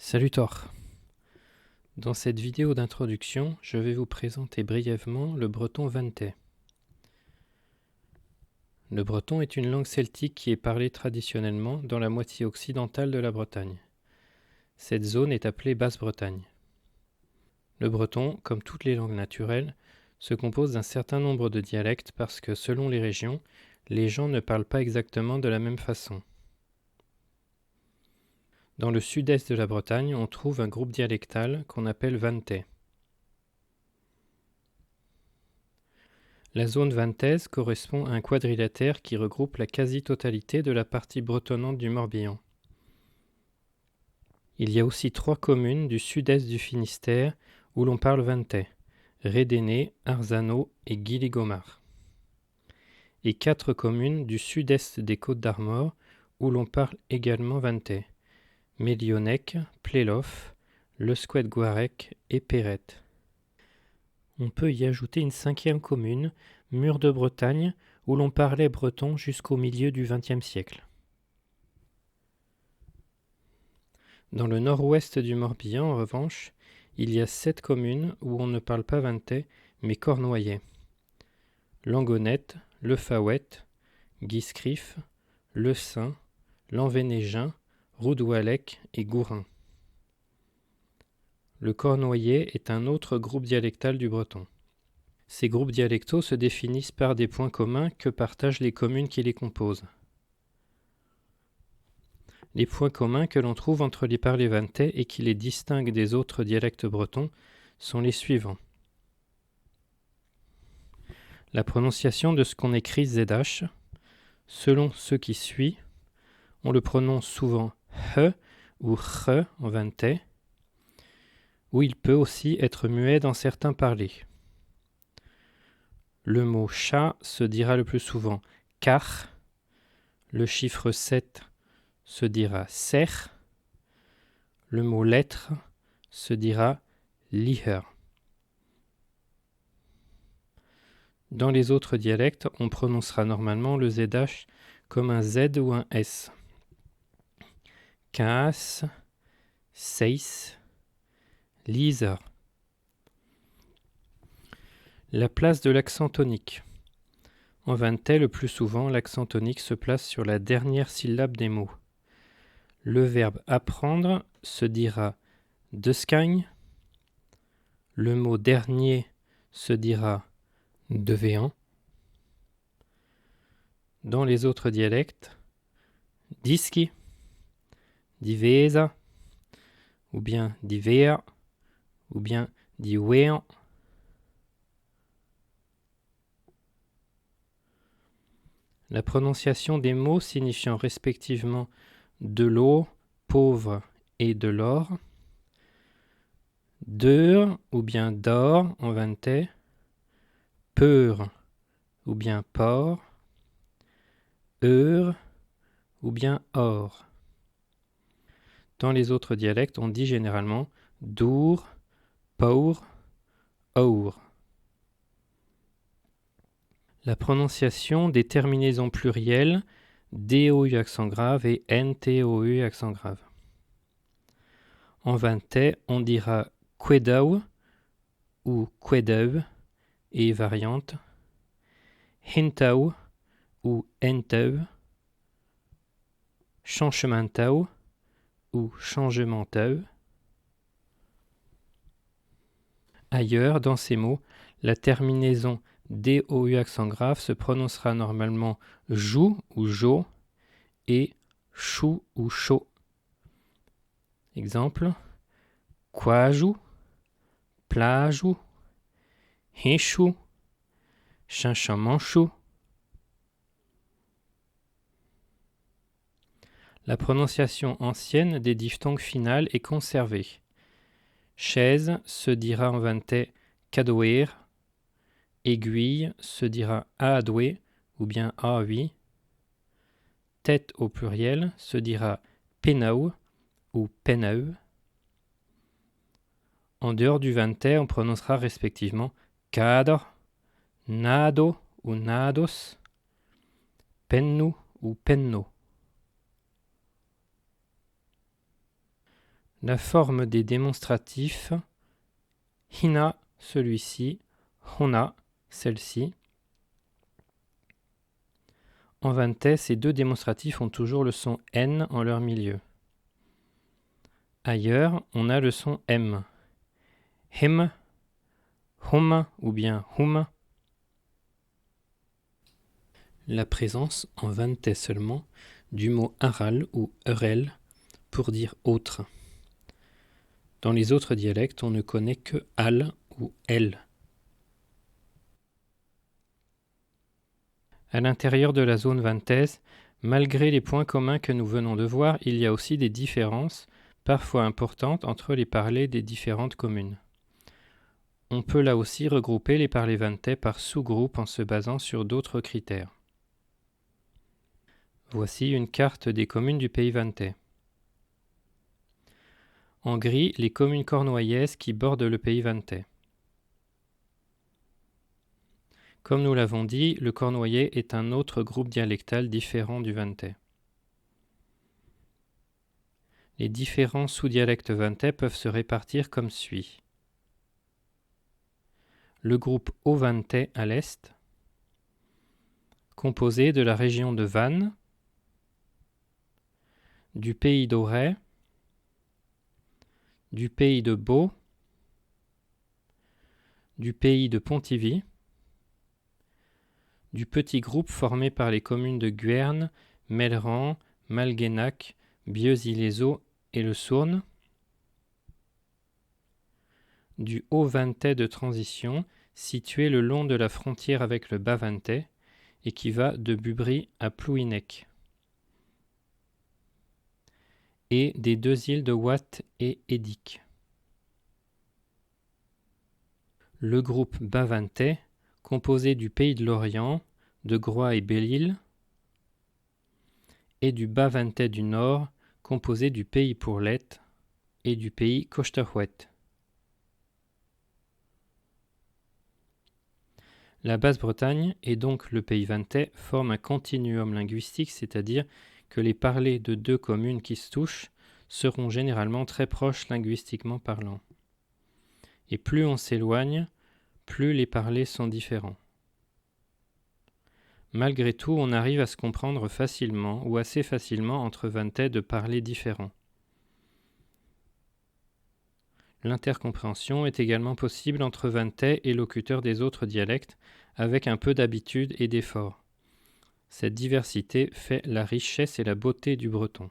Salutor! Dans cette vidéo d'introduction, je vais vous présenter brièvement le breton vantais. Le breton est une langue celtique qui est parlée traditionnellement dans la moitié occidentale de la Bretagne. Cette zone est appelée Basse-Bretagne. Le breton, comme toutes les langues naturelles, se compose d'un certain nombre de dialectes parce que, selon les régions, les gens ne parlent pas exactement de la même façon. Dans le sud-est de la Bretagne, on trouve un groupe dialectal qu'on appelle vantais. La zone vantaise correspond à un quadrilatère qui regroupe la quasi-totalité de la partie bretonnante du Morbihan. Il y a aussi 3 communes du sud-est du Finistère où l'on parle vantais: Rédéné, Arzano et Guilly-Gomard. Et 4 communes du sud-est des Côtes-d'Armor où l'on parle également vantais: Mélionnec, Plélof, Le Squet-Guarec et Perrette. On peut y ajouter une 5e commune, Mur de Bretagne, où l'on parlait breton jusqu'au milieu du XXe siècle. Dans le nord-ouest du Morbihan, en revanche, il y a 7 communes où on ne parle pas vantais, mais cornouaillais: Langonette, Le Fawet, Guiscrif, Le Saint, Lanvénégin, Roudoualec et Gourin. Le cornouaillais est un autre groupe dialectal du breton. Ces groupes dialectaux se définissent par des points communs que partagent les communes qui les composent. Les points communs que l'on trouve entre les parlers vantais et qui les distinguent des autres dialectes bretons sont les suivants. La prononciation de ce qu'on écrit ZH, selon ce qui suit, on le prononce souvent he ou ch en vantais, ou il peut aussi être muet dans certains parlers. Le mot chat se dira le plus souvent car, le chiffre 7 se dira ser, le mot lettre se dira liher. Dans les autres dialectes, on prononcera normalement le ZH comme un Z ou un S. Kaas, seis, liser. La place de l'accent tonique. En vantais, le plus souvent, l'accent tonique se place sur la dernière syllabe des mots. Le verbe apprendre se dira deskagne. Le mot dernier se dira devéant. Dans les autres dialectes, diski, divesa, ou bien divea, ou bien diwean. La prononciation des mots signifiant respectivement de l'eau, pauvre et de l'or, d'eur ou bien d'or en vantais, peur ou bien port, eur ou bien or. Dans les autres dialectes, on dit généralement dour, paur, our. La prononciation des terminaisons plurielles DOU accent grave et NTOU accent grave. En vantais, on dira quedau ou quedau et variante, hintau ou entau, chanchementau ou changementau. Ailleurs, dans ces mots, la terminaison DOU accent grave se prononcera normalement jou ou jo et chou ou chaud. Exemple: quajou, plajou, hinchou, chinchamanchou. La prononciation ancienne des diphtongues finales est conservée. Chaise se dira en vantais cadoer, aiguille se dira aadoué ou bien aoui, tête au pluriel se dira penau ou penau. En dehors du vantais, on prononcera respectivement cadre, nado ou nados, pennu ou penno. La forme des démonstratifs hina, celui-ci, hona, celle-ci. En vantais, ces deux démonstratifs ont toujours le son N en leur milieu. Ailleurs, on a le son M. Him, hum ou bien hum. La présence, en vantais seulement, du mot aral ou eurel pour dire autre. Dans les autres dialectes, on ne connaît que al ou el. À l'intérieur de la zone vantaise, malgré les points communs que nous venons de voir, il y a aussi des différences, parfois importantes, entre les parlers des différentes communes. On peut là aussi regrouper les parlers vantais par sous-groupes en se basant sur d'autres critères. Voici une carte des communes du pays vantais. En gris, les communes cornouaillaises qui bordent le pays vantais. Comme nous l'avons dit, le cornouaillais est un autre groupe dialectal différent du vantais. Les différents sous-dialectes vantais peuvent se répartir comme suit. Le groupe haut-vantais à l'est, composé de la région de Vannes, du pays d'Auray, du pays de Beau, du pays de Pontivy, du petit groupe formé par les communes de Guerne, Melleran, Malguenac, Bieuzy-les-Eaux et le Sourne, du Haut-Vantais de transition, situé le long de la frontière avec le Bas-Vantais et qui va de Bubry à Plouhinec, et des deux îles de Watt et Édic. Le groupe Bas-Vantais, composé du pays de Lorient, de Groix et Belle-Île, et du Bas-Vantais du Nord, composé du pays Pourlet et du pays Cochterhouët. La Basse-Bretagne, et donc le pays vantais, forment un continuum linguistique, c'est-à-dire que les parlers de deux communes qui se touchent seront généralement très proches linguistiquement parlant. Et plus on s'éloigne, plus les parlers sont différents. Malgré tout, on arrive à se comprendre facilement ou assez facilement entre vantais de parlers différents. L'intercompréhension est également possible entre vantais et locuteurs des autres dialectes, avec un peu d'habitude et d'effort. Cette diversité fait la richesse et la beauté du breton.